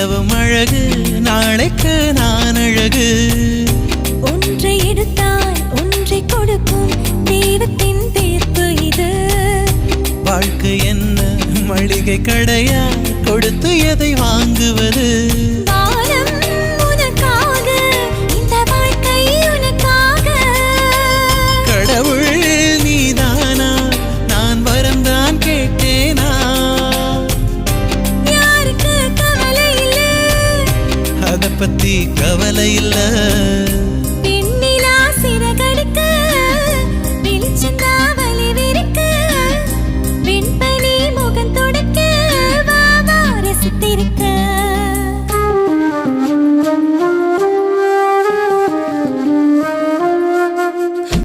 நிலவும் அழகு நாளைக்கு நான் அழகு ஒன்றை எடுத்தால் ஒன்றை கொடுக்கும் தெய்வத்தின் தீர்ப்பு இது வாழ்க்கை என்ன மளிகை கடையா